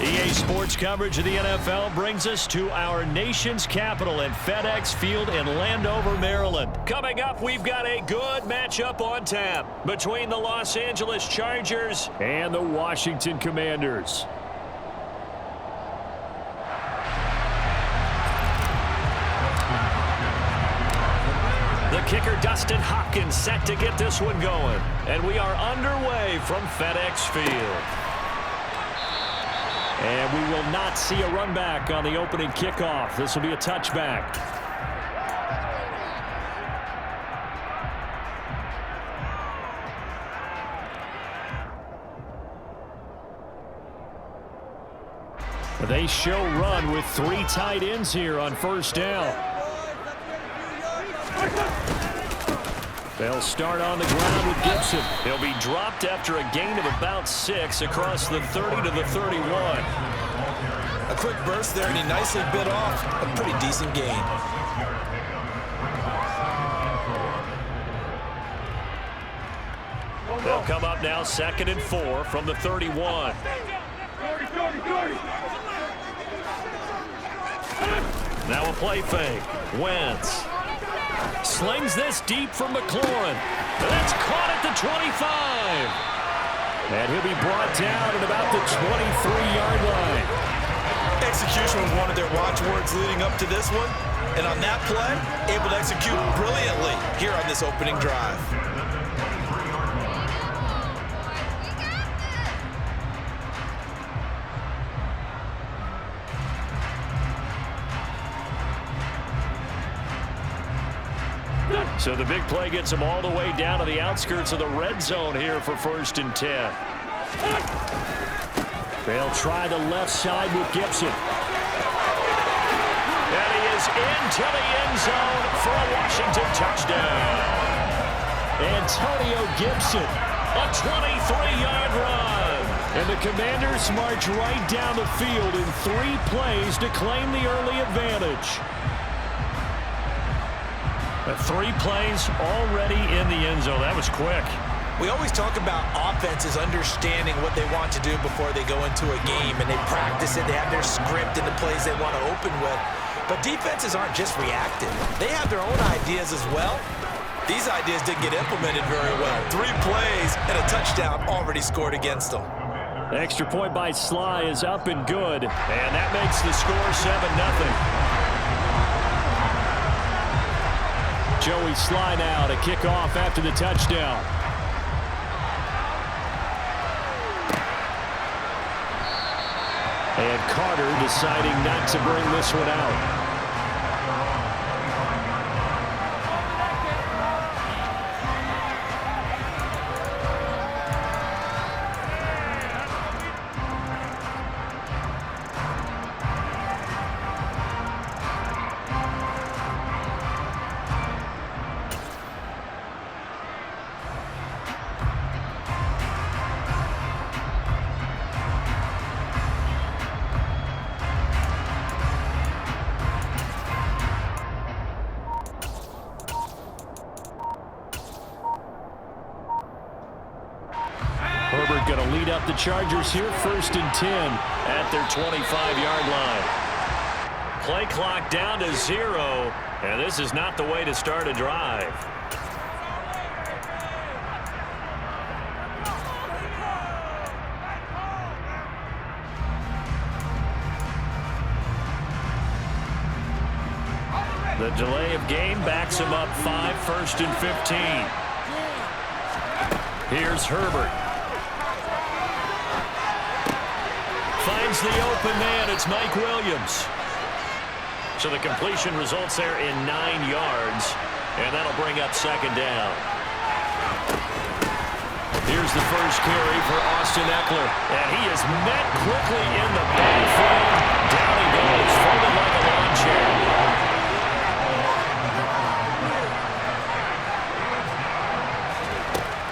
EA Sports coverage of the NFL brings us to our nation's capital at FedEx Field in Landover, Maryland. Coming up, we've got a good matchup on tap between the Los Angeles Chargers and the Washington Commanders. The kicker, Dustin Hopkins, set to get this one going. And we are underway from FedEx Field. And we will not see a run back on the opening kickoff. This will be a touchback. They show run with 3 tight ends here on first down. They'll start on the ground with Gibson. He'll be dropped after a gain of about 6 across the 30 to the 31. A quick burst there, and he nicely bit off a pretty decent gain. They'll come up now 2nd and 4 from the 31. Now a play fake. Wentz slings this deep from McLaurin. That's caught at the 25. And he'll be brought down at about the 23-yard line. Execution was one of their watchwords leading up to this one. And on that play, able to execute brilliantly here on this opening drive. So the big play gets them all the way down to the outskirts of the red zone here for 1st and 10. They'll try the left side with Gibson. And he is into the end zone for a Washington touchdown. Antonio Gibson, a 23-yard run. And the Commanders march right down the field in 3 plays to claim the early advantage. 3 plays already in the end zone. That was quick. We always talk about offenses understanding what they want to do before they go into a game, and they practice it. They have their script and the plays they want to open with. But defenses aren't just reactive. They have their own ideas as well. These ideas didn't get implemented very well. 3 plays and a touchdown already scored against them. The extra point by Sly is up and good, and that makes the score 7-0. Joey Sly now to kick off after the touchdown. And Carter deciding not to bring this one out. Herbert going to lead up the Chargers here, 1st and 10 at their 25-yard line. Play clock down to 0, and this is not the way to start a drive. The delay of game backs him up 5, 1st and 15. Here's Herbert. Finds the open man. It's Mike Williams. So the completion results there in 9 yards, and that'll bring up 2nd down. Here's the first carry for Austin Eckler, and he is met quickly in the backfield. Down he goes, folded like a lawn chair.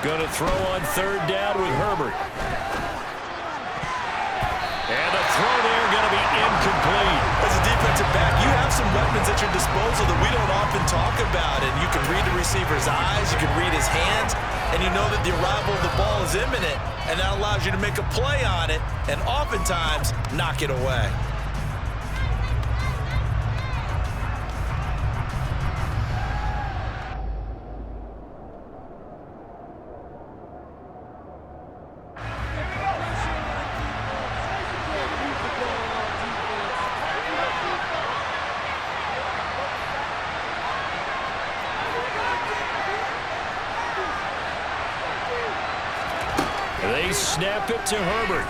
Going to throw on 3rd down with Herbert. And the throw there going to be incomplete. As a defensive back, you have some certain weapons at your disposal that we don't often talk about. And you can read the receiver's eyes, you can read his hands, and you know that the arrival of the ball is imminent, and that allows you to make a play on it and oftentimes knock it away. They snap it to Herbert.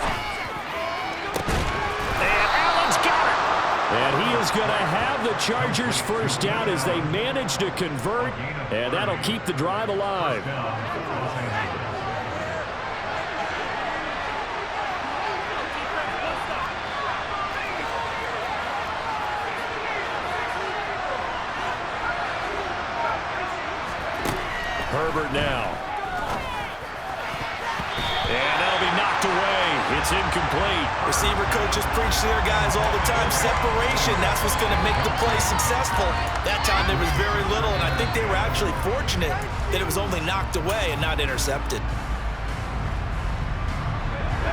And Allen's got it. And he is going to have the Chargers first down as they manage to convert, and that'll keep the drive alive. Herbert now. And that'll be knocked away. It's incomplete. Receiver coaches preach to their guys all the time. Separation, that's what's going to make the play successful. That time there was very little, and I think they were actually fortunate that it was only knocked away and not intercepted.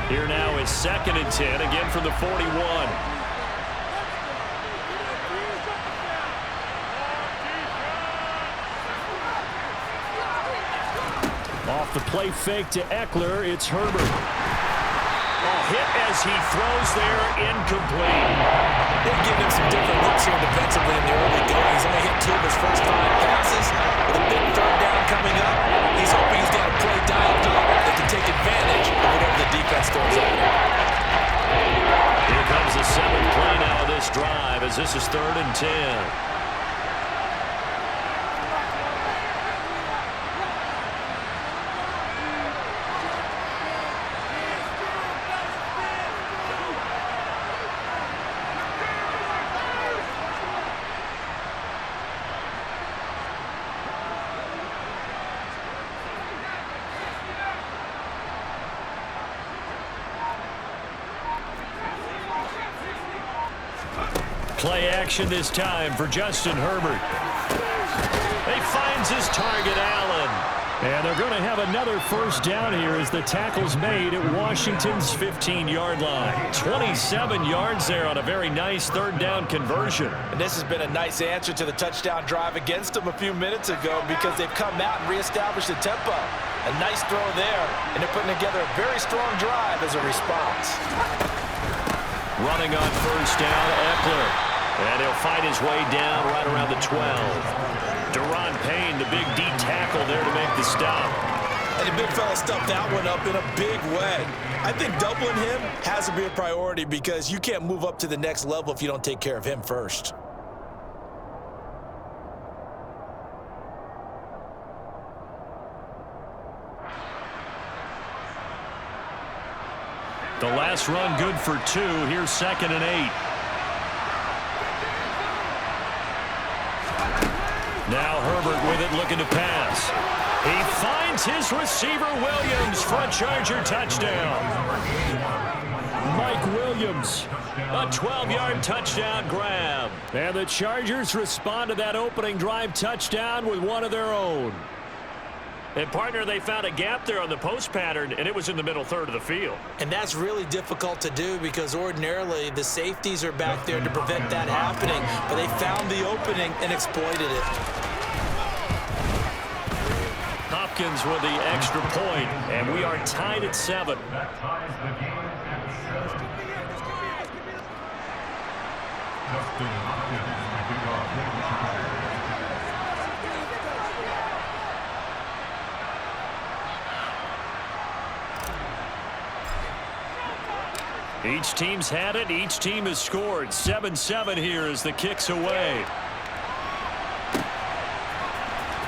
Here now is 2nd and 10, again from the 41. Off the play fake to Eckler, it's Herbert. Hit as he throws there, incomplete. They've given him some different looks here defensively in the early going. He's only hit 2 of his first 5 passes. With a big 3rd down coming up, he's hoping he's got a play dialed up that can take advantage of whatever the defense throws at him. Here comes the 7th play now of this drive as this is 3rd and 10. Play action this time for Justin Herbert. He finds his target, Allen. And they're going to have another first down here as the tackle's made at Washington's 15-yard line. 27 yards there on a very nice 3rd down conversion. And this has been a nice answer to the touchdown drive against them a few minutes ago because they've come out and reestablished the tempo. A nice throw there, and they're putting together a very strong drive as a response. Running on first down, Eckler. And he'll fight his way down right around the 12. Deron Payne, the big D tackle there to make the stop. And the big fella stuffed that one up in a big way. I think doubling him has to be a priority because you can't move up to the next level if you don't take care of him first. The last run good for 2. Here's 2nd and 8. Now Herbert with it, looking to pass. He finds his receiver, Williams, for a Charger touchdown. Mike Williams, a 12-yard touchdown grab. And the Chargers respond to that opening drive touchdown with one of their own. And, partner, they found a gap there on the post pattern, and it was in the middle 3rd of the field. And that's really difficult to do because ordinarily the safeties are back there to prevent that happening. But they found the opening and exploited it. Hopkins with the extra point, and we are tied at 7. Each team's had it. Each team has scored. 7-7 here as the kick's away.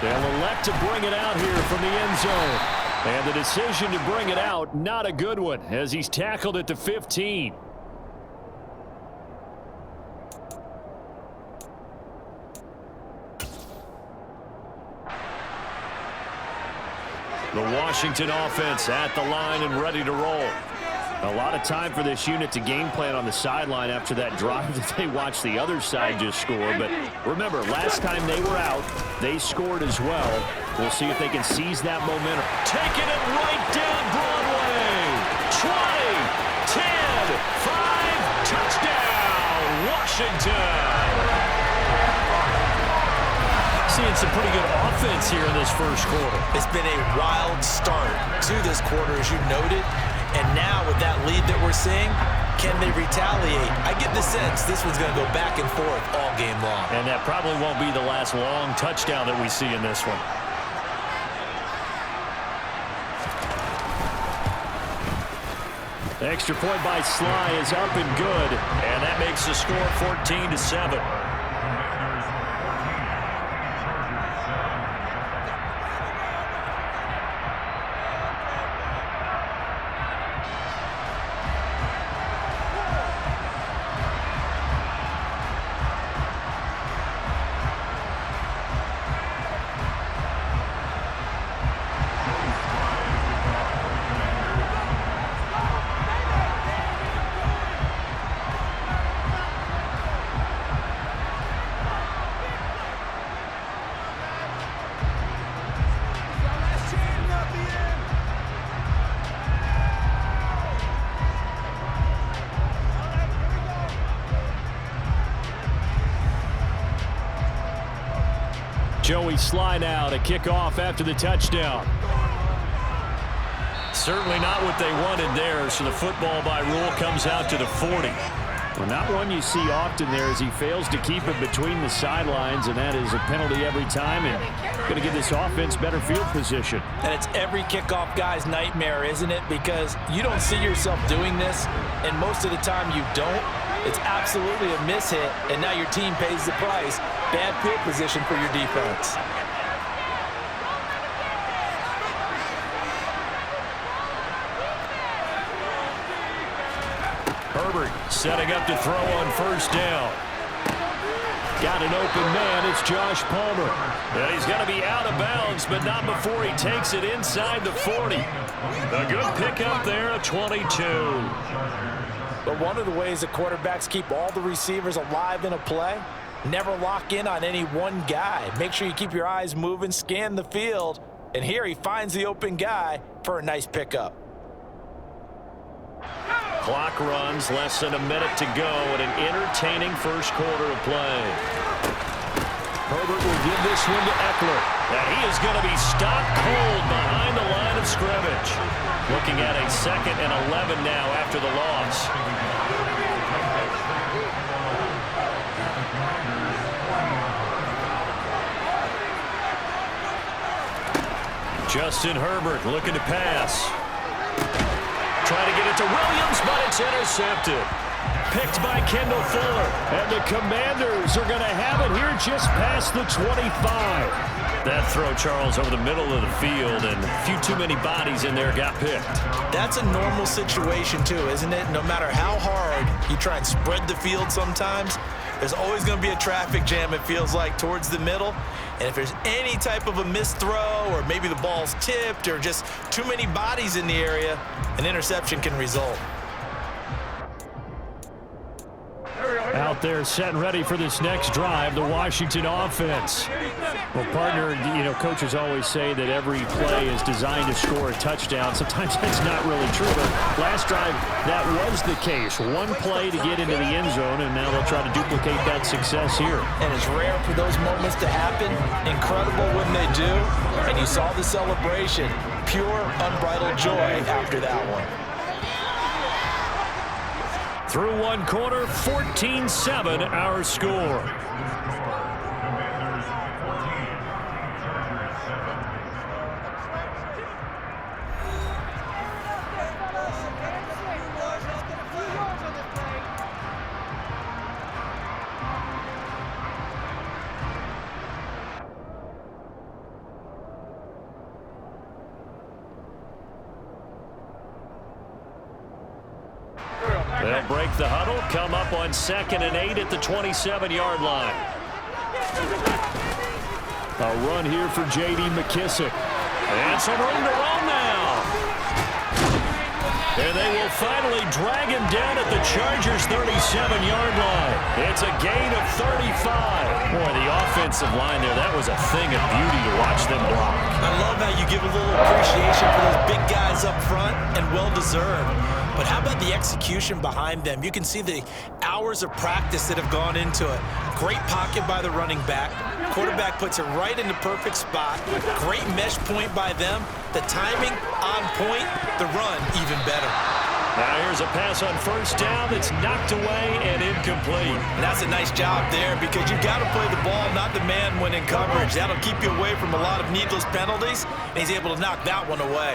They'll elect to bring it out here from the end zone. And the decision to bring it out, not a good one, as he's tackled at the 15. The Washington offense at the line and ready to roll. A lot of time for this unit to game plan on the sideline after that drive that they watched the other side just score. But remember, last time they were out, they scored as well. We'll see if they can seize that momentum. Taking it right down Broadway. 20, 10, 5, touchdown, Washington. Seeing some pretty good offense here in this first quarter. It's been a wild start to this quarter, as you noted. And now with that lead that we're seeing, can they retaliate? I get the sense this one's going to go back and forth all game long. And that probably won't be the last long touchdown that we see in this one. The extra point by Sly is up and good. And that makes the score 14-7. Joey Sly now to kick off after the touchdown. Certainly not what they wanted there, so the football by rule comes out to the 40. Well, not one you see often there as he fails to keep it between the sidelines, and that is a penalty every time and going to give this offense better field position. And it's every kickoff guy's nightmare, isn't it? Because you don't see yourself doing this, and most of the time you don't. It's absolutely a mishit, and now your team pays the price. Bad field position for your defense. Herbert setting up to throw on first down. Got an open man. It's Josh Palmer. And he's going to be out of bounds, but not before he takes it inside the 40. A good pickup there at 22. But one of the ways the quarterbacks keep all the receivers alive in a play, never lock in on any one guy. Make sure you keep your eyes moving, scan the field, and here he finds the open guy for a nice pickup. Clock runs, less than a minute to go, and an entertaining first quarter of play. Herbert will give this one to Eckler, and he is going to be stopped cold behind the line of scrimmage. Looking at a 2nd and 11 now after the loss. Justin Herbert looking to pass. Trying to get it to Williams, but it's intercepted. Picked by Kendall Fuller. And the Commanders are going to have it here just past the 25. That throw, Charles, over the middle of the field, and a few too many bodies in there got picked. That's a normal situation, too, isn't it? No matter how hard you try and spread the field sometimes, there's always going to be a traffic jam, it feels like, towards the middle. And if there's any type of a missed throw, or maybe the ball's tipped, or just too many bodies in the area, an interception can result. Out there setting ready for this next drive, the Washington offense. Well, partner, you know, coaches always say that every play is designed to score a touchdown. Sometimes that's not really true, but last drive, that was the case. One play to get into the end zone, and now they'll try to duplicate that success here. And it's rare for those moments to happen. Incredible when they do. And you saw the celebration. Pure, unbridled joy after that one. Through one quarter, 14-7 our score. They'll break the huddle, come up on 2nd and 8 at the 27-yard line. A run here for J.D. McKissick. And some room to run now. And they will finally drag him down at the Chargers' 37-yard line. It's a gain of 35. Boy, the offensive line there, that was a thing of beauty to watch them block. I love how you give a little appreciation for those big guys up front, and well-deserved. But how about the execution behind them? You can see the hours of practice that have gone into it. Great pocket by the running back. Quarterback puts it right in the perfect spot. Great mesh point by them. The timing on point. The run even better. Now here's a pass on first down that's knocked away and incomplete. And that's a nice job there because you've got to play the ball, not the man when in coverage. That'll keep you away from a lot of needless penalties, and he's able to knock that one away.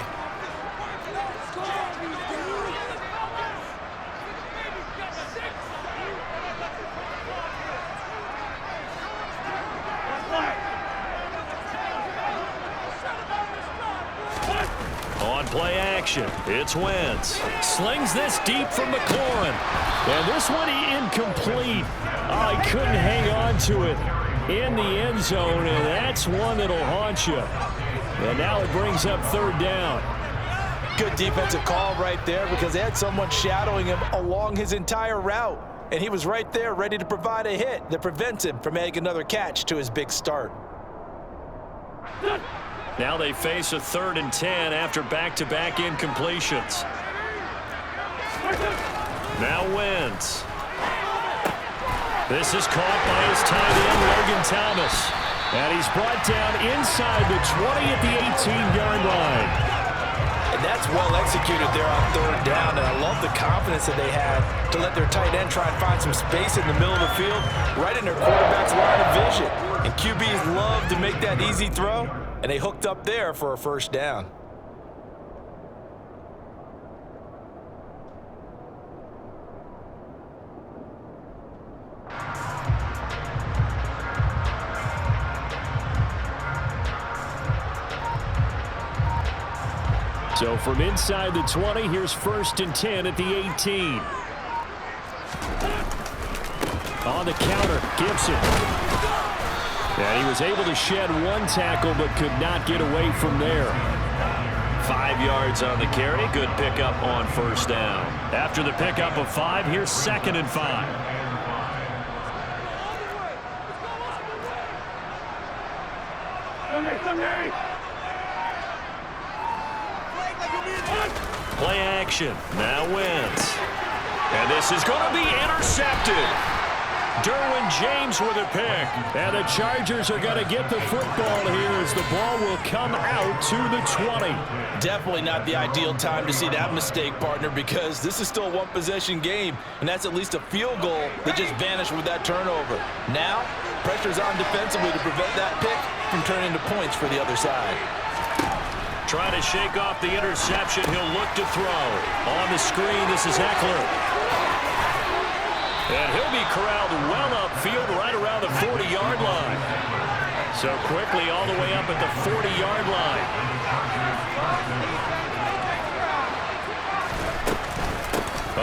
On play action, it's Wentz. Slings this deep from McLaurin. And this one incomplete. Oh, he couldn't hang on to it in the end zone, and that's one that'll haunt you. And now it brings up third down. Good defensive call right there because they had someone shadowing him along his entire route. And he was right there ready to provide a hit that prevents him from adding another catch to his big start. Now they face a 3rd and 10 after back-to-back incompletions. Now Wentz. This is caught by his tight end, Logan Thomas. And he's brought down inside the 20 at the 18-yard line. And that's well executed there on 3rd down. And I love the confidence that they had to let their tight end try and find some space in the middle of the field, right in their quarterback's line of vision. And QBs love to make that easy throw. And they hooked up there for a first down. So from inside the 20, here's 1st and 10 at the 18. On the counter, Gibson. And he was able to shed one tackle but could not get away from there. 5 yards on the carry. Good pickup on first down. After the pickup of 5, here's 2nd and 5. Play action. Now Wentz. And this is going to be intercepted. Derwin James with a pick. And the Chargers are going to get the football here as the ball will come out to the 20. Definitely not the ideal time to see that mistake, partner, because this is still a one-possession game, and that's at least a field goal that just vanished with that turnover. Now, pressure's on defensively to prevent that pick from turning into points for the other side. Trying to shake off the interception. He'll look to throw. On the screen, this is Eckler. And he'll be corralled well upfield right around the 40-yard line. So quickly all the way up at the 40-yard line.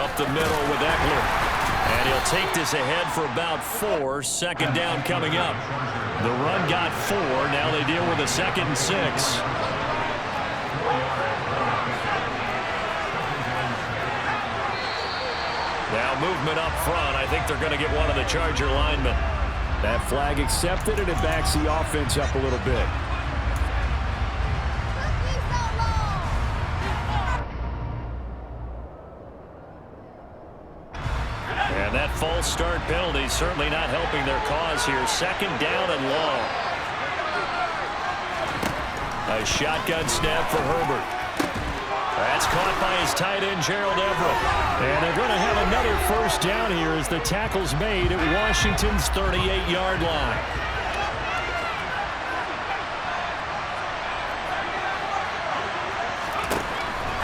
Up the middle with Eckler. And he'll take this ahead for about 4. 2nd down coming up. The run got 4. Now they deal with a 2nd and 6. Now movement up front. I think they're going to get one of the Charger linemen. That flag accepted, and it backs the offense up a little bit. And that false start penalty certainly not helping their cause here. 2nd down and long. A shotgun snap for Herbert. That's caught by his tight end, Gerald Everett. And they're going to have another first down here as the tackle's made at Washington's 38-yard line.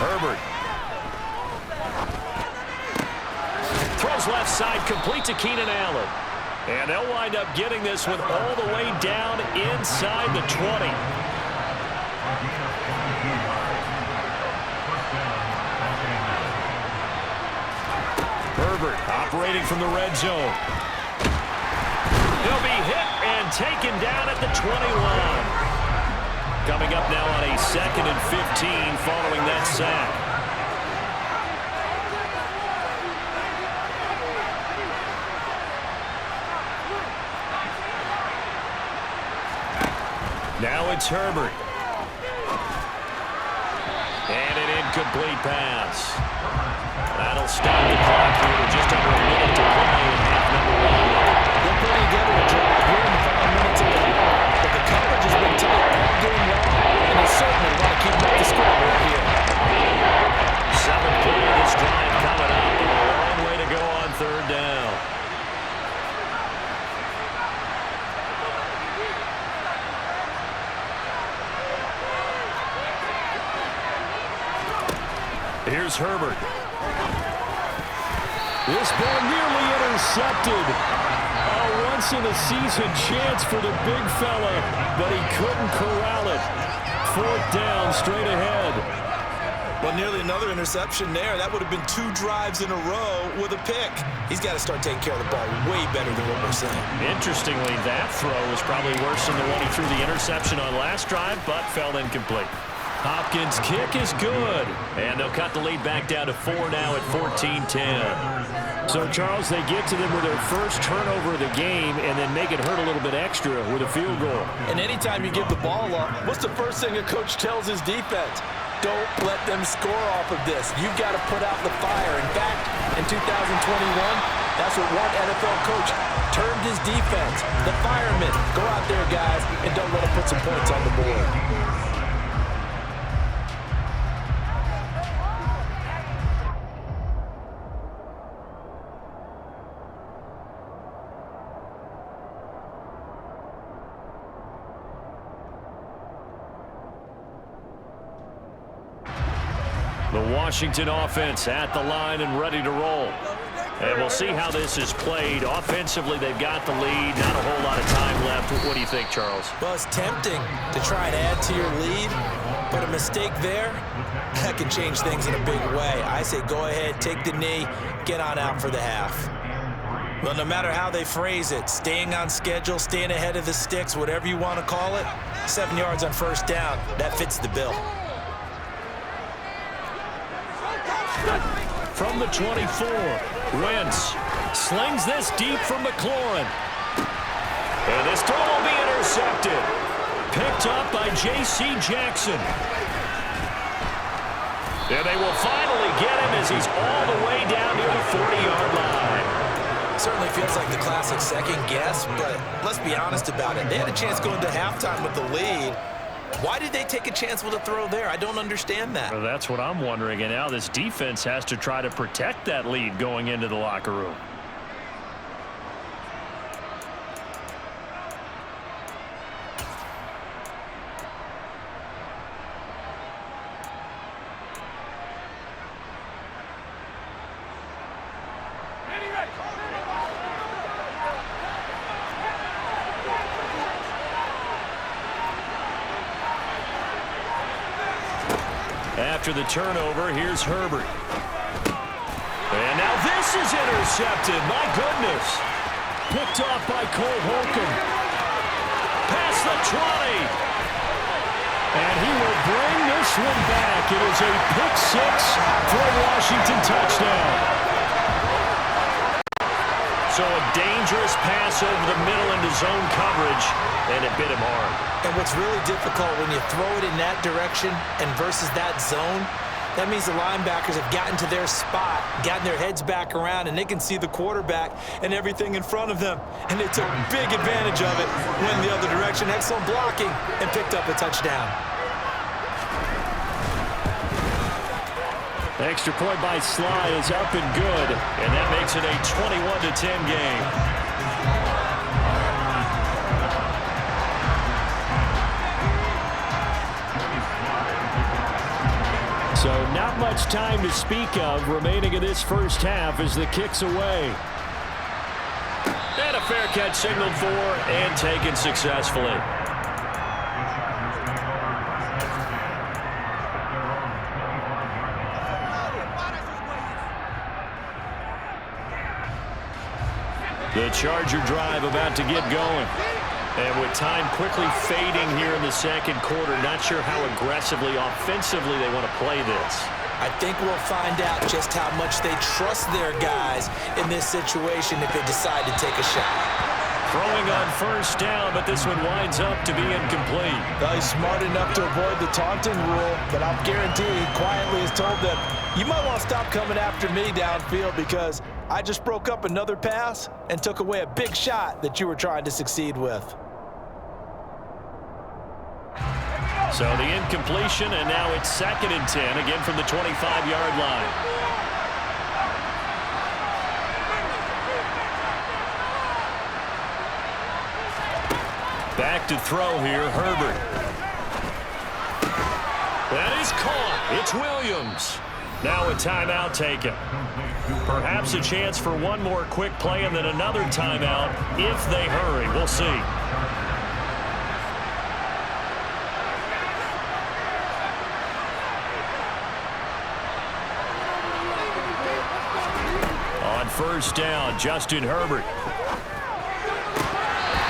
Herbert. Throws left side, complete to Keenan Allen. And they'll wind up getting this one all the way down inside the 20. Herbert operating from the red zone. He'll be hit and taken down at the 21. Coming up now on a 2nd and 15 following that sack. Now it's Herbert. And an incomplete pass. That'll stop the clock here with just under a minute to play in half number 1. They're putting together a drive here in the final minutes of the half, but the coverage has been tight all game long, and they certainly want to keep up the score right here. 7th play of this drive coming up. A long way to go on 3rd down. Here's Herbert. This ball nearly intercepted. A once-in-a-season chance for the big fella, but he couldn't corral it. 4th down, straight ahead. Well, nearly another interception there. That would have been 2 drives in a row with a pick. He's got to start taking care of the ball way better than what we're seeing. Interestingly, that throw was probably worse than the one he threw the interception on last drive, but fell incomplete. Hopkins' kick is good, and they'll cut the lead back down to 4 now at 14-10. So, Charles, they get to them with their first turnover of the game and then make it hurt a little bit extra with a field goal. And anytime you give the ball up, what's the first thing a coach tells his defense? Don't let them score off of this. You've got to put out the fire. In fact, in 2021, that's what one NFL coach termed his defense. The firemen. Go out there, guys, and don't let them put some points on the board. The Washington offense at the line and ready to roll. And we'll see how this is played. Offensively, they've got the lead. Not a whole lot of time left. What do you think, Charles? Well, it's tempting to try and add to your lead, but a mistake there, that can change things in a big way. I say go ahead, take the knee, get on out for the half. Well, no matter how they phrase it, staying on schedule, staying ahead of the sticks, whatever you want to call it, 7 yards on 1st down, that fits the bill. From the 24, Wentz slings this deep from McLaurin. And this throw will be intercepted. Picked up by J.C. Jackson. And they will finally get him as he's all the way down near the 40-yard line. Certainly feels like the classic second guess, but let's be honest about it. They had a chance going to halftime with the lead. Why did they take a chance with a throw there? I don't understand that. Well, that's what I'm wondering. And now this defense has to try to protect that lead going into the locker room. After the turnover, here's Herbert. And now this is intercepted. My goodness. Picked off by Cole Holcomb. Past the 20. And he will bring this one back. It is a pick 6 for a Washington touchdown. So a dangerous pass over the middle into zone coverage, and it bit him hard. And what's really difficult when you throw it in that direction and versus that zone, that means the linebackers have gotten to their spot, gotten their heads back around, and they can see the quarterback and everything in front of them. And they took big advantage of it, went the other direction, excellent blocking, and picked up a touchdown. Extra point by Sly is up and good, and that makes it a 21-10 game. So not much time to speak of remaining in this first half as the kick's away. And a fair catch signaled for and taken successfully. The Charger drive about to get going. And with time quickly fading here in the second quarter, not sure how aggressively, offensively they want to play this. I think we'll find out just how much they trust their guys in this situation if they decide to take a shot. Throwing on first down, but this one winds up to be incomplete. Well, he's smart enough to avoid the taunting rule, but I'll guarantee he quietly has told them, you might want to stop coming after me downfield because I just broke up another pass and took away a big shot that you were trying to succeed with. So the incompletion, and now it's 2nd and 10, again from the 25-yard line. Back to throw here, Herbert. That is caught. It's Williams. Now a timeout taken. Perhaps a chance for one more quick play and then another timeout if they hurry. We'll see. On first down, Justin Herbert.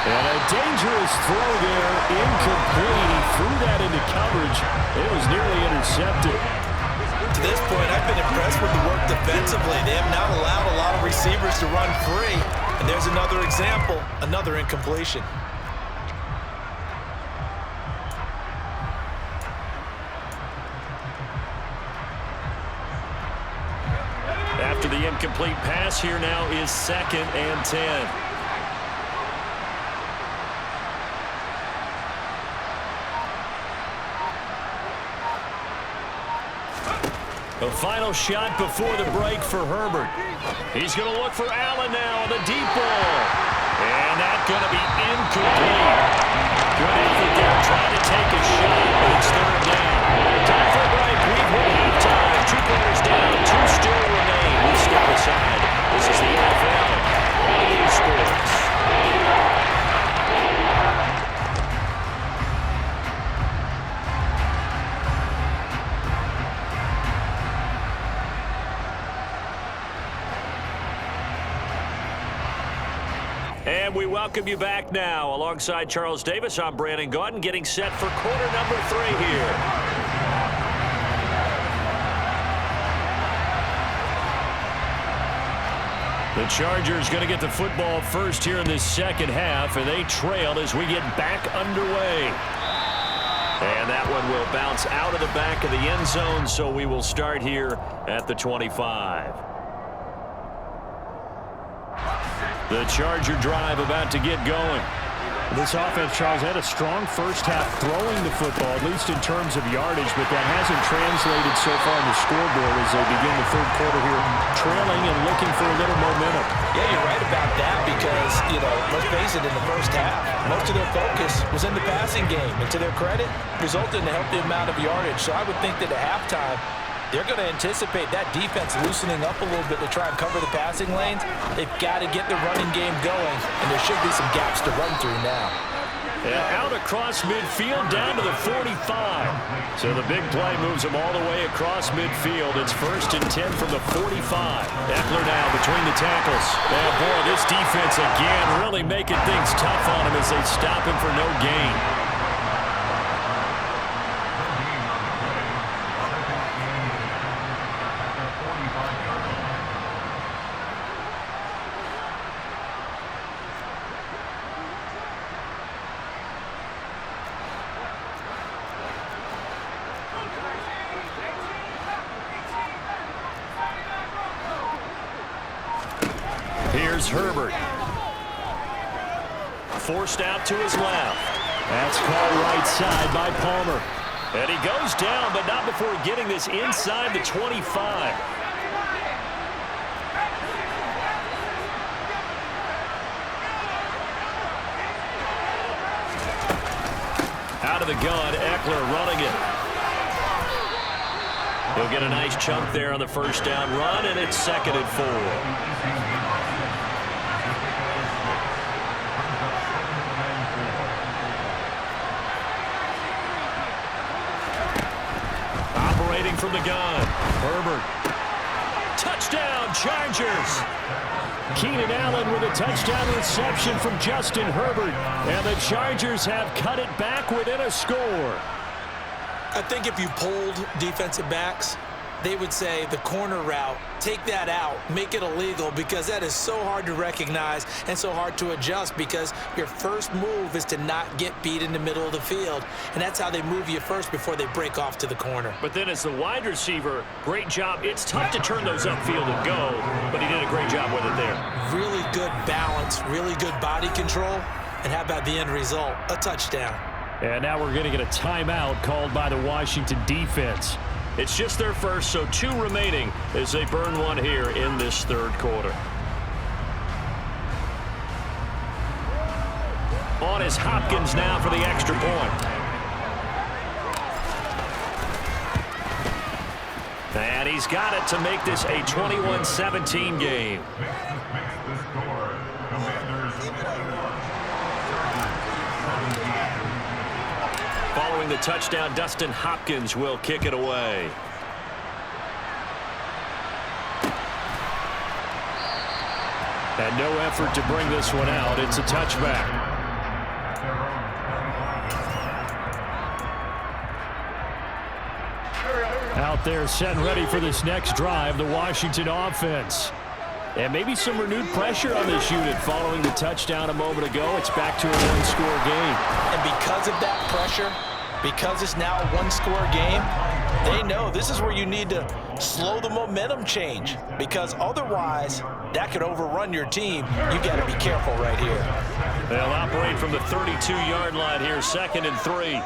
And a dangerous throw there, incomplete. He threw that into coverage. It was nearly intercepted. To this point, I've been impressed with the work defensively. They have not allowed a lot of receivers to run free. And there's another example, another incompletion. After the incomplete pass, here now is 2nd and 10. The final shot before the break for Herbert. He's going to look for Allen now on the deep ball. And that's going to be incomplete. Good effort there trying to take a shot, but it's 3rd down. Time for a break. We've hit halftime. 2 quarters down. 2 still remain. We step aside. This is the NFL on EA Sports. And we welcome you back now. Alongside Charles Davis, I'm Brandon Gaudin, getting set for quarter number 3 here. The Chargers going to get the football first here in this second half, and they trail as we get back underway. And that one will bounce out of the back of the end zone, so we will start here at the 25. The Charger drive about to get going. This offense, Charles, had a strong first half throwing the football, at least in terms of yardage, but that hasn't translated so far on the scoreboard as they begin the 3rd quarter here, trailing and looking for a little momentum. Yeah, you're right about that because, let's face it, in the first half, most of their focus was in the passing game. And to their credit, resulted in a healthy amount of yardage. So I would think that at halftime, they're going to anticipate that defense loosening up a little bit to try and cover the passing lanes. They've got to get the running game going, and there should be some gaps to run through now. Yeah, out across midfield, down to the 45. So the big play moves them all the way across midfield. It's 1st and 10 from the 45. Eckler now between the tackles. And boy, this defense again really making things tough on him as they stop him for no gain. Here's Herbert. Forced out to his left. That's caught right side by Palmer. And he goes down, but not before getting this inside the 25. Out of the gun, Eckler running it. He'll get a nice chunk there on the first down run, and it's 2nd and 4. From the gun, Herbert. Touchdown, Chargers. Keenan Allen with a touchdown reception from Justin Herbert. And the Chargers have cut it back within a score. I think if you polled defensive backs, they would say the corner route, take that out, make it illegal, because that is so hard to recognize and so hard to adjust, because your first move is to not get beat in the middle of the field, and that's how they move you first before they break off to the corner. But then as the wide receiver, great job. It's tough to turn those upfield and go, but he did a great job with it there. Really good balance, really good body control, and how about the end result? A touchdown. And now we're going to get a timeout called by the Washington defense. It's just their first, so 2 remaining as they burn one here in this third quarter. On is Hopkins now for the extra point. And he's got it to make this a 21-17 game. Following the touchdown, Dustin Hopkins will kick it away. And no effort to bring this one out. It's a touchback. Out there set and ready for this next drive, the Washington offense. And maybe some renewed pressure on this unit following the touchdown a moment ago. It's back to a one-score game. And because of that pressure, because it's now a one-score game, they know this is where you need to slow the momentum change, because otherwise that could overrun your team. You got to be careful right here. They'll operate from the 32-yard line here, 2nd and 3.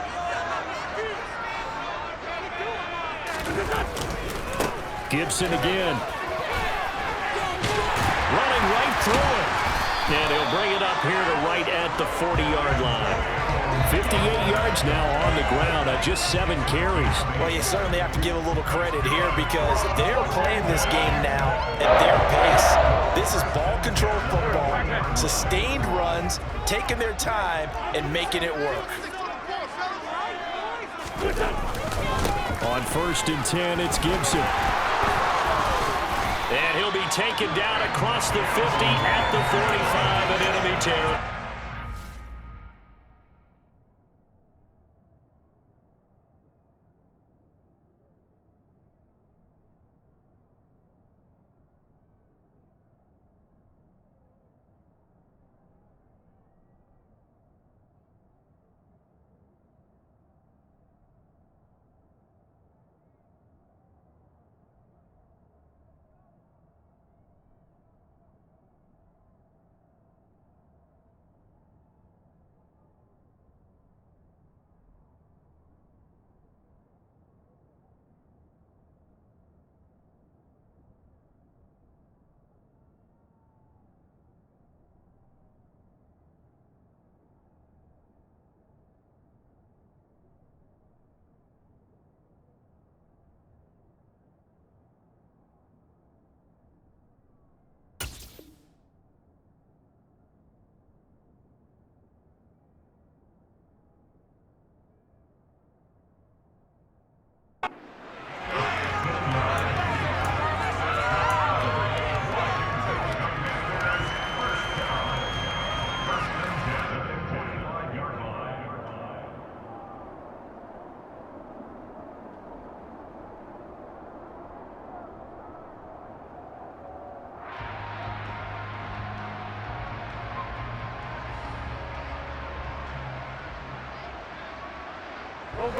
Gibson again. Running right through it. And he'll bring it up here to right at the 40-yard line. 58 yards now on the ground on just 7 carries. Well, you certainly have to give a little credit here, because they're playing this game now at their pace. This is ball control football, sustained runs, taking their time and making it work. On 1st and 10, it's Gibson. And he'll be taken down across the 50 at the 45 at enemy territory.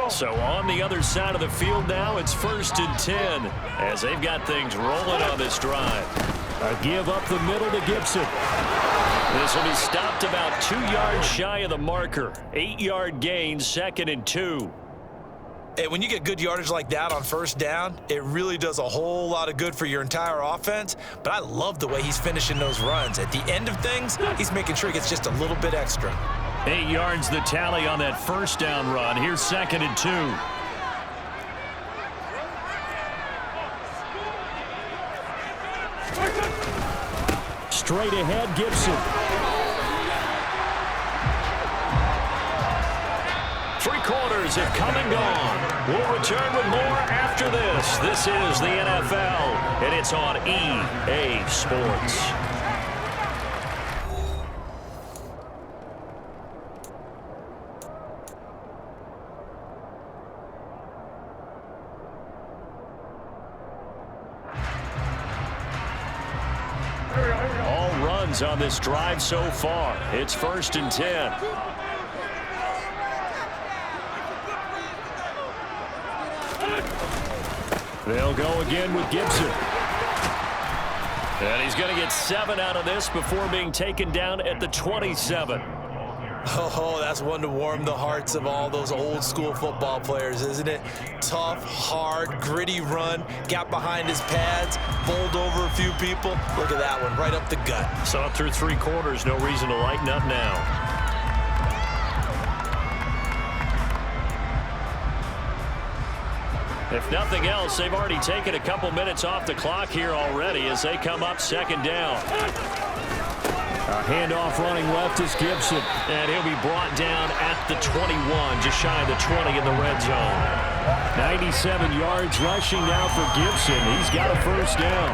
So on the other side of the field now, it's 1st and 10 as they've got things rolling on this drive. A give up the middle to Gibson. This will be stopped about 2 yards shy of the marker. 8-yard gain, 2nd and 2. Hey, when you get good yardage like that on 1st down, it really does a whole lot of good for your entire offense. But I love the way he's finishing those runs. At the end of things, he's making sure he gets just a little bit extra. 8 yards the tally on that 1st down run. Here's 2nd and 2. Straight ahead, Gibson. 3 quarters have come and gone. We'll return with more after this. This is the NFL, and it's on EA Sports. All runs on this drive so far. It's 1st and 10. They'll go again with Gibson. And he's going to get 7 out of this before being taken down at the 27. Oh, that's one to warm the hearts of all those old school football players, isn't it? Tough, hard, gritty run, got behind his pads, bowled over a few people. Look at that one, right up the gut. Saw it through 3 quarters, no reason to lighten up now. If nothing else, they've already taken a couple minutes off the clock here already as they come up 2nd down. A handoff running left is Gibson. And he'll be brought down at the 21, just shy of the 20 in the red zone. 97 yards rushing now for Gibson. He's got a 1st down.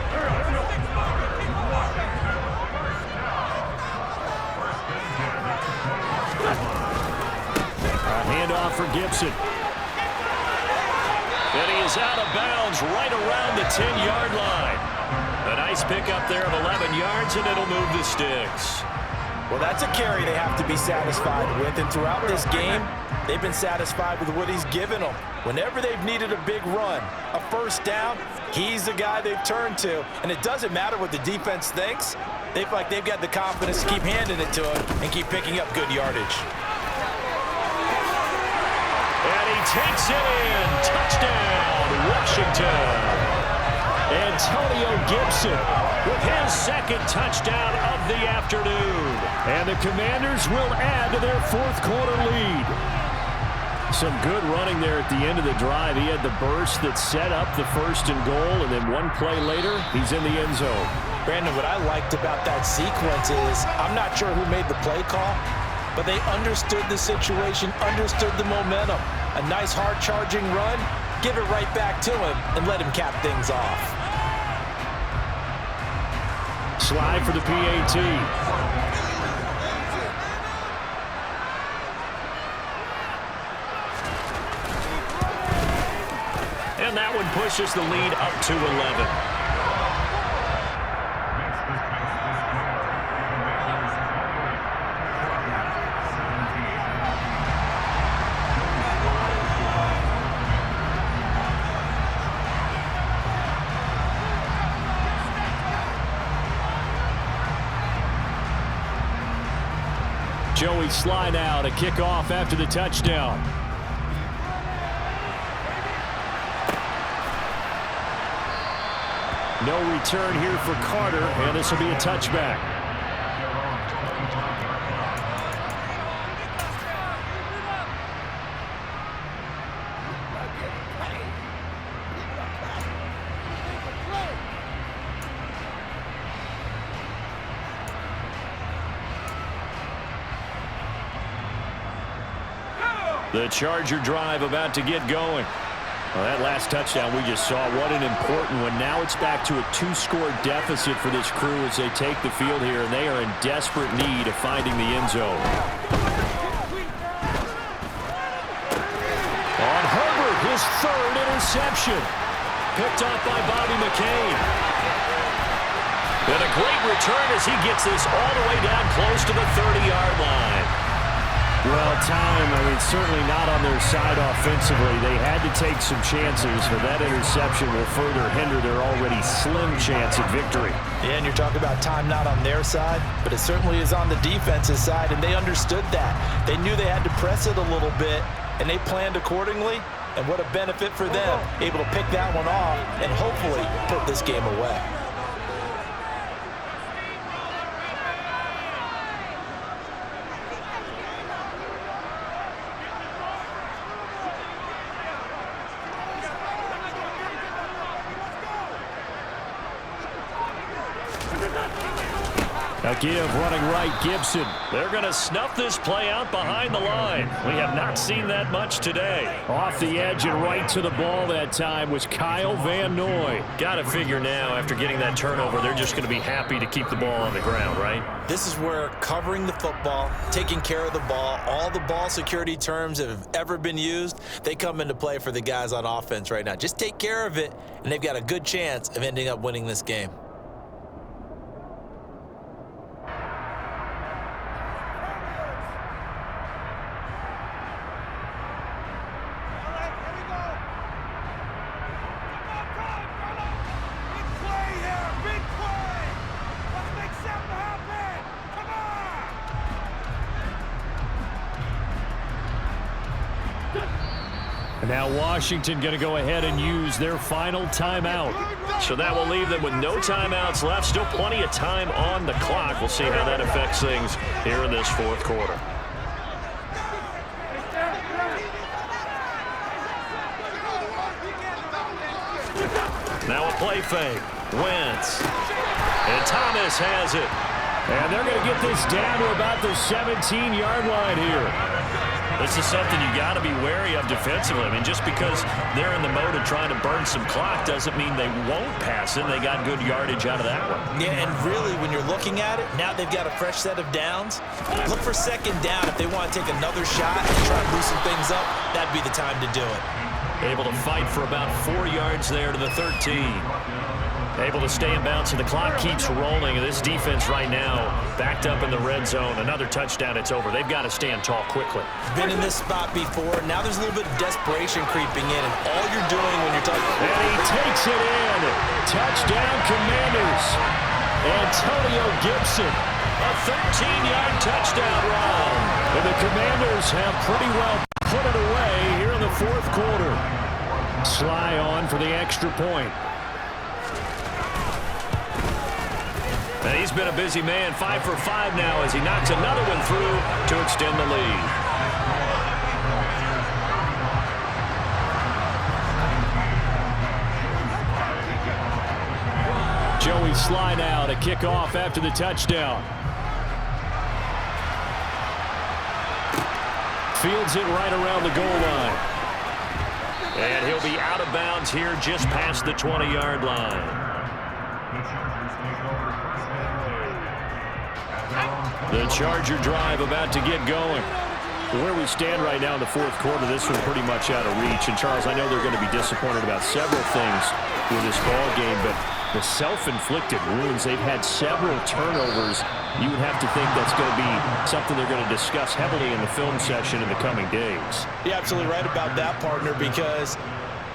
A handoff for Gibson. And he is out of bounds right around the 10-yard line. A nice pickup there of 11 yards, and it'll move the sticks. Well, that's a carry they have to be satisfied with, and throughout this game, they've been satisfied with what he's given them. Whenever they've needed a big run, a 1st down, he's the guy they've turned to. And it doesn't matter what the defense thinks. They've got the confidence to keep handing it to him and keep picking up good yardage. And he takes it in. Touchdown, Washington. Antonio Gibson with his 2nd touchdown of the afternoon. And the Commanders will add to their 4th quarter lead. Some good running there at the end of the drive. He had the burst that set up the 1st and goal, and then 1 play later, he's in the end zone. Brandon, what I liked about that sequence is I'm not sure who made the play call, but they understood the situation, understood the momentum. A nice hard-charging run, give it right back to him, and let him cap things off. Slide for the PAT. And that one pushes the lead up to 11. Joey slide out, a kickoff after the touchdown. No return here for Carter, and this will be a touchback. The Charger drive about to get going. Well, that last touchdown we just saw, what an important one. Now it's back to a 2-score deficit for this crew as they take the field here, and they are in desperate need of finding the end zone. On Herbert, his 3rd interception. Picked off by Bobby McCain. And a great return as he gets this all the way down close to the 30-yard line. Well, time, certainly not on their side offensively. They had to take some chances, but that interception will further hinder their already slim chance at victory. Yeah, and you're talking about time not on their side, but it certainly is on the defense's side, and they understood that. They knew they had to press it a little bit, and they planned accordingly, and what a benefit for them, able to pick that one off and hopefully put this game away. A give running right, Gibson. They're going to snuff this play out behind the line. We have not seen that much today. Off the edge and right to the ball that time was Kyle Van Noy. Got to figure now, after getting that turnover, they're just going to be happy to keep the ball on the ground, right? This is where covering the football, taking care of the ball, all the ball security terms that have ever been used, they come into play for the guys on offense right now. Just take care of it, and they've got a good chance of ending up winning this game. Now Washington going to go ahead and use their final timeout. So that will leave them with no timeouts left. Still plenty of time on the clock. We'll see how that affects things here in this fourth quarter. Now a play fake. Wentz. And Thomas has it. And they're going to get this down to about the 17-yard line here. This is something you got to be wary of defensively. I mean, just because they're in the mode of trying to burn some clock doesn't mean they won't pass it. They got good yardage out of that one. Yeah, and really, when you're looking at it, now they've got a fresh set of downs. Look for second down if they want to take another shot and try to loosen things up. That'd be the time to do it. Able to fight for about 4 yards there to the 13. Able to stay in bounds, and the clock keeps rolling. This defense right now backed up in the red zone. Another touchdown, it's over. They've got to stand tall quickly. Been in this spot before. Now there's a little bit of desperation creeping in, and all you're doing when you're talking... And he takes it in. Touchdown, Commanders. Antonio Gibson. A 13-yard touchdown run. And the Commanders have pretty well put it away here in the fourth quarter. Sly on for the extra point. And he's been a busy man, 5 for 5 now as he knocks another one through to extend the lead. Joey Sly now to kick off after the touchdown. Fields it right around the goal line. And he'll be out of bounds here just past the 20-yard line. The Charger drive about to get going. Where we stand right now in the fourth quarter, this one pretty much out of reach. And, Charles, I know they're going to be disappointed about several things with this ball game, but the self-inflicted wounds, they've had several turnovers. You would have to think that's going to be something they're going to discuss heavily in the film session in the coming days. You're absolutely right about that, partner, because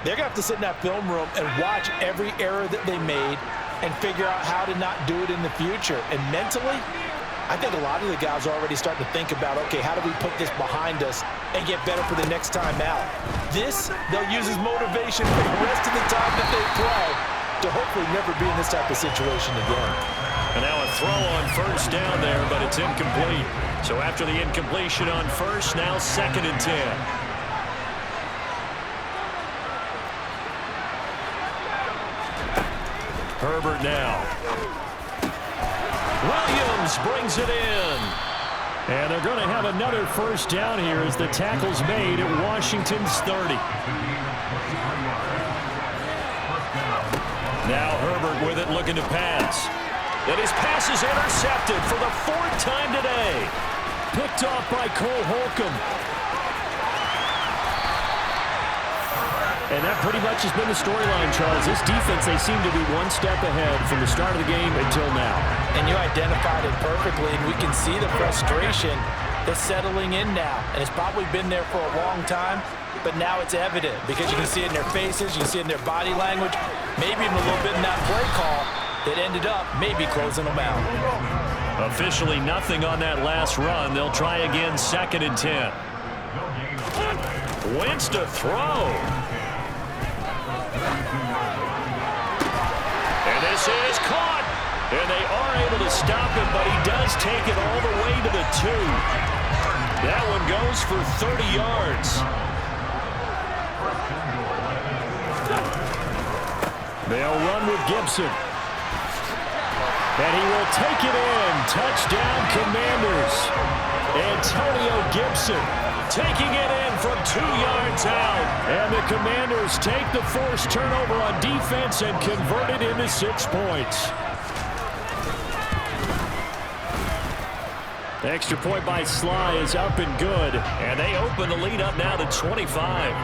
they're going to have to sit in that film room and watch every error that they made and figure out how to not do it in the future. And mentally, I think a lot of the guys are already starting to think about, okay, how do we put this behind us and get better for the next time out? This, they'll use as motivation for the rest of the time that they play to hopefully never be in this type of situation again. And now a throw on first down there, but it's incomplete. So after the incompletion on first, now 2nd and 10. Herbert now. Williams brings it in. And they're going to have another first down here as the tackle's made at Washington's 30. Now Herbert with it, looking to pass. And his pass is intercepted for the 4th time today. Picked off by Cole Holcomb. And that pretty much has been the storyline, Charles. This defense, they seem to be one step ahead from the start of the game until now. And you identified it perfectly, and we can see the frustration that's settling in now. And it's probably been there for a long time, but now it's evident because you can see it in their faces, you can see it in their body language, maybe even a little bit in that play call that ended up maybe closing them out. Officially nothing on that last run. They'll try again, 2nd and 10. Wentz to throw. And this is caught. And they are able to stop him, but he does take it all the way to the 2. That one goes for 30 yards. They'll run with Gibson. And he will take it in. Touchdown, Commanders. Antonio Gibson taking it in from 2 yards out. And the Commanders take the forced turnover on defense and convert it into 6 points. The extra point by Sly is up and good. And they open the lead up now to 25.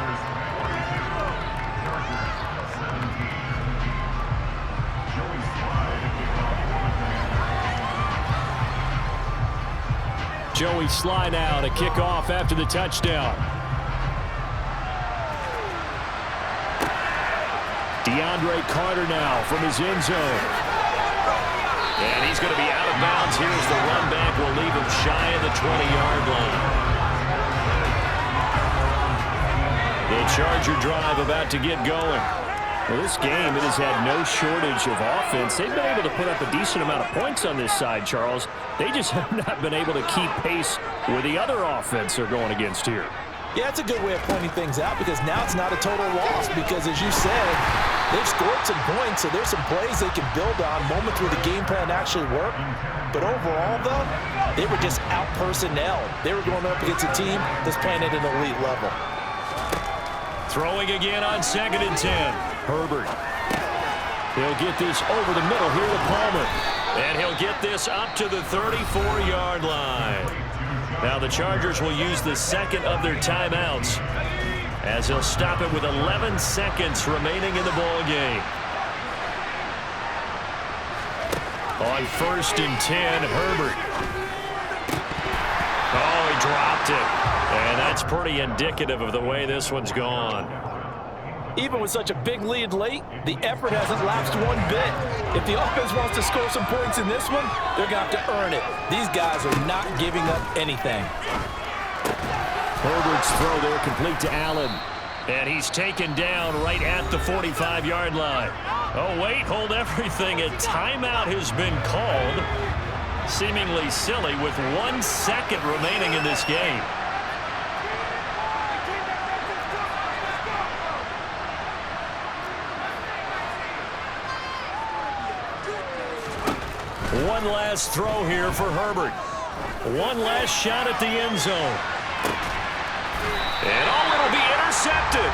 Joey Sly now to kick off after the touchdown. DeAndre Carter now from his end zone. And he's going to be out of bounds here as the run back will leave him shy of the 20-yard line. The Charger drive about to get going. Well, this game, it has had no shortage of offense. They've been able to put up a decent amount of points on this side, Charles. They just have not been able to keep pace with the other offense they're going against here. Yeah, it's a good way of pointing things out because now it's not a total loss because, as you said, they've scored some points, so there's some plays they can build on, moments where the game plan actually worked. But overall, though, they were just out-personnelled. They were going up against a team that's playing at an elite level. Throwing again on 2nd and 10. Herbert. He'll get this over the middle here to Palmer. And he'll get this up to the 34-yard line. Now the Chargers will use the second of their timeouts as he'll stop it with 11 seconds remaining in the ball game. On 1st and 10, Herbert. Oh, he dropped it. And that's pretty indicative of the way this one's gone. Even with such a big lead late, the effort hasn't lapsed one bit. If the offense wants to score some points in this one, they're going to have to earn it. These guys are not giving up anything. Herbert's throw there complete to Allen. And he's taken down right at the 45-yard line. Oh, wait, hold everything. A timeout has been called. Seemingly silly with 1 second remaining in this game. One last throw here for Herbert. One last shot at the end zone. And oh, it'll be intercepted.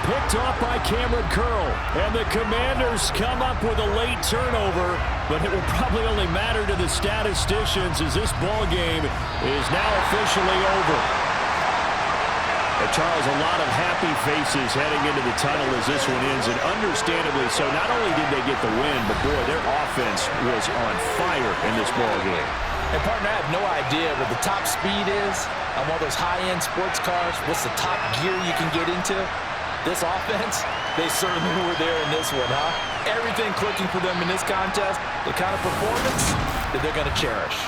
Picked off by Cameron Curl. And the Commanders come up with a late turnover, but it will probably only matter to the statisticians as this ball game is now officially over. And Charles, a lot of happy faces heading into the tunnel as this one ends, and understandably so. Not only did they get the win, but boy, their offense was on fire in this ball game. And partner, I have no idea what the top speed is on one of those high-end sports cars. What's the top gear you can get into? This offense, they certainly were there in this one, huh? Everything clicking for them in this contest, the kind of performance that they're going to cherish.